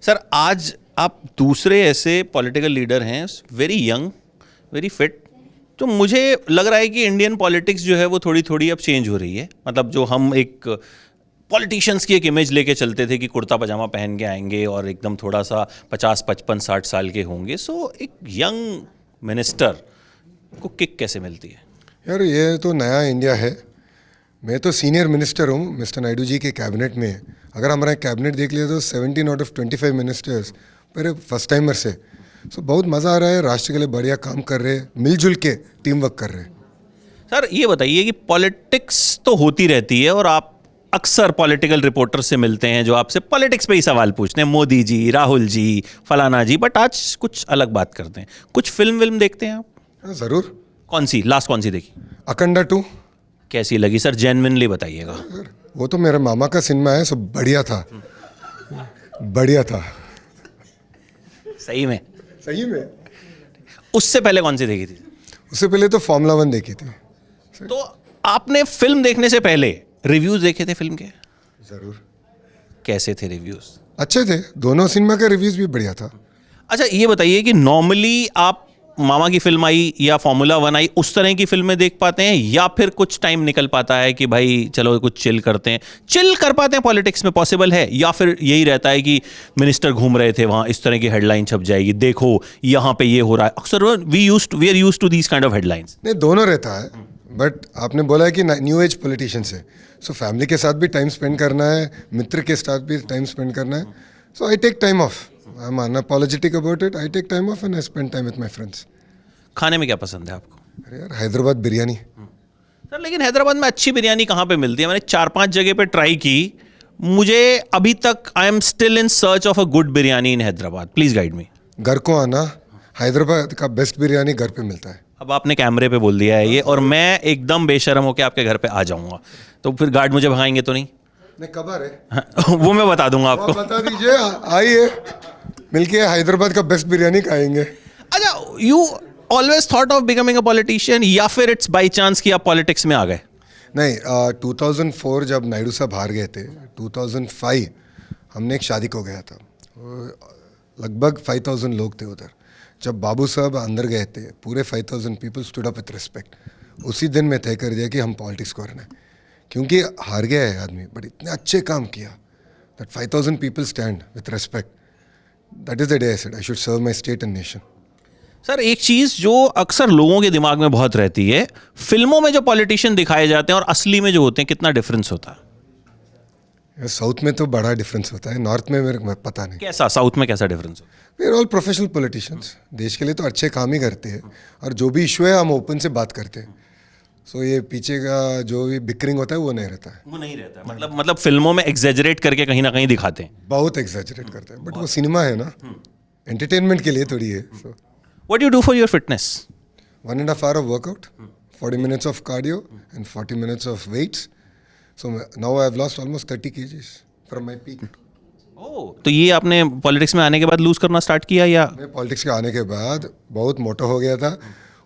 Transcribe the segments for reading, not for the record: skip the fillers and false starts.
Sir आज आप दूसरे ऐसे पॉलिटिकल लीडर हैं, वेरी यंग, वेरी फिट, तो मुझे लग रहा है कि इंडियन पॉलिटिक्स जो है वो थोड़ी थोड़ी अब चेंज हो रही है। मतलब जो हम एक पॉलिटिशियंस की एक इमेज लेके चलते थे कि कुर्ता पजामा पहन के आएंगे और एकदम थोड़ा सा 50, 55, 60 साल के होंगे, सो एक यंग मिनिस्टर को किक कैसे मिलती है? यार ये तो नया इंडिया है। मैं तो सीनियर मिनिस्टर हूँ मिस्टर नायडू जी के कैबिनेट में। अगर हमारा कैबिनेट देख लिया तो 17 आउट ऑफ 25 मिनिस्टर्स मेरे फर्स्ट टाइमर से। सो बहुत मज़ा आ रहा है, राष्ट्र के लिए बढ़िया काम कर रहे हैं, मिलजुल के टीम वर्क कर रहे हैं। सर ये बताइए कि पॉलिटिक्स तो होती रहती है और आप अक्सर पॉलिटिकल रिपोर्टर से मिलते हैं जो आपसे पॉलिटिक्स पे ही सवाल पूछते हैं, मोदी जी, राहुल जी, फलाना जी, बट आज कुछ अलग बात करते हैं। कुछ फिल्म देखते हैं आप? हाँ ज़रूर। कौन सी लास्ट कौन सी देखी? अखंडा 2 कैसी लगी सर? जेन्युइनली बताइएगा। वो तो मेरे मामा का सिनेमा है, सब बढ़िया था, बढ़िया था। सही में? सही में। उससे पहले कौन सी देखी थी? उससे पहले तो फॉर्मूला 1 देखी थी। तो आपने फिल्म देखने से पहले रिव्यूज देखे थे फिल्म के? ज़रूर। कैसे थे रिव्यूज? अच्छे थे, दोनों सिनेमा का रिव्यूज भी बढ़िया था। अच्छा ये बताइए कि नॉर्मली आप मामा की फिल्म आई या फॉर्मूला 1 आई, उस तरह की फिल्में देख पाते हैं या फिर कुछ टाइम निकल पाता है कि भाई चलो कुछ चिल करते हैं, चिल कर पाते हैं पॉलिटिक्स में, पॉसिबल है? या फिर यही रहता है कि मिनिस्टर घूम रहे थे वहाँ, इस तरह की हेडलाइन छप जाएगी, देखो यहाँ पे ये हो रहा है? अक्सर we are used to these kind of headlines. नहीं, दोनों रहता है, बट आपने बोला है कि न्यू एज पॉलिटिशियंस है, सो फैमिली के साथ भी टाइम स्पेंड करना है, मित्र के साथ भी टाइम स्पेंड करना है। So I take time off, I am unapologetic about it, I take time off and I spend time with my friends. खाने में क्या पसंद है आपको? अरे यार हैदराबाद बिरयानी। सर लेकिन हैदराबाद में अच्छी बिरयानी कहाँ पे मिलती है? मैंने 4-5 जगह पे ट्राई की, मुझे अभी तक I am still in search of a good biryani in Hyderabad. Please guide me. घर को आना, हैदराबाद का बेस्ट बिरयानी घर पे मिलता है। अब आपने कैमरे पे बोल दिया है ये, और मैं एकदम बेशर्म होकर आपके घर पे आ जाऊंगा, तो फिर गार्ड मुझे भगाएंगे तो नहीं? नहीं, कब आ रहे? वो मैं बता दूंगा आपको। बता दीजिए, आइए मिलके हैदराबाद का बेस्ट बिरयानी खाएंगे। अच्छा, you always thought of becoming a politician या फिर इट्स बाई चांस कि आप पॉलिटिक्स में आ गए? नहीं, 2004 जब नायडू साहब हार गए थे, 2005 हमने एक शादी को गया था, लगभग 5000 लोग थे उधर। जब बाबू साहब अंदर गए थे, पूरे 5000 people stood up with respect. उसी दिन मैं तय कर दिया कि हम पॉलिटिक्स को करना है, क्योंकि हार गया है आदमी बट इतने अच्छे काम किया, that 5000 people stand with respect. That is the day I said I should serve my state and nation. Sir एक चीज़ जो अक्सर लोगों के दिमाग में बहुत रहती है, फिल्मों में जो पॉलिटिशियन दिखाए जाते हैं और असली में जो होते हैं, कितना डिफरेंस होता है? साउथ में तो बड़ा डिफरेंस होता है, नॉर्थ में मेरे को पता नहीं। कैसा? साउथ में कैसा डिफरेंस होता है? We are all professional politicians, देश के लिए तो अच्छे काम ही करते हैं, और जो भी इशू है हम ओपन से बात करते हैं। सो ये पीछे का जो भी बिकरिंग होता है वो नहीं रहता है। वो नहीं रहता है, मतलब फिल्मों में एग्जेजरेट करके कहीं ना कहीं दिखाते हैं। बहुत एग्जैजरेट करते हैं, बट वो सिनेमा है ना, एंटरटेनमेंट के लिए थोड़ी है। So what do for your fitness? 1.5 hour of workout, 40 minutes of cardio and 40 minutes of weights. So now I have lost almost 30 kgs from my peak. तो ये आपने पॉलिटिक्स में आने के बाद लूज करना स्टार्ट किया या? मैं पॉलिटिक्स के आने के बाद बहुत मोटा हो गया था,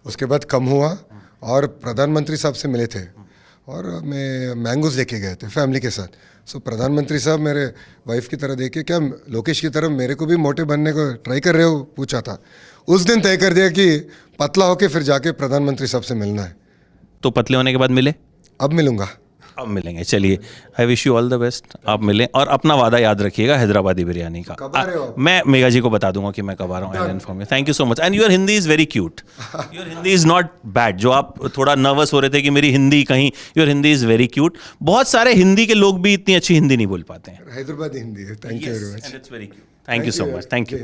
उसके बाद कम हुआ, और प्रधानमंत्री साहब से मिले थे और मैं मैंगोज लेके गए थे फैमिली के साथ। सो प्रधानमंत्री साहब मेरे वाइफ की तरह देख के, क्या लोकेश की तरह मेरे को भी मोटे बनने को ट्राई कर रहे हो, पूछा था। उस दिन तय कर दिया कि पतला होके फिर जाके प्रधानमंत्री साहब से मिलना है। तो पतले होने के बाद मिले? अब मिलूंगा। अब मिलेंगे, चलिए। I wish you all the best, आप मिलें, और अपना वादा याद रखिएगा हैदराबादी बिरयानी का। कब आ रहे हो आप? मैं मेगा जी को बता दूंगा कि मैं कब आ रहा हूँ। I inform you. Thank you so much. And your Hindi is very cute, your Hindi is not bad. जो आप थोड़ा नर्वस हो रहे थे कि मेरी हिंदी कहीं, your Hindi is very cute. बहुत सारे हिंदी के लोग भी इतनी अच्छी हिंदी नहीं बोल पाते हैं। हैदराबादी हिंदी है। Thank you very much. It's very cute. Thank you so much. Thank you.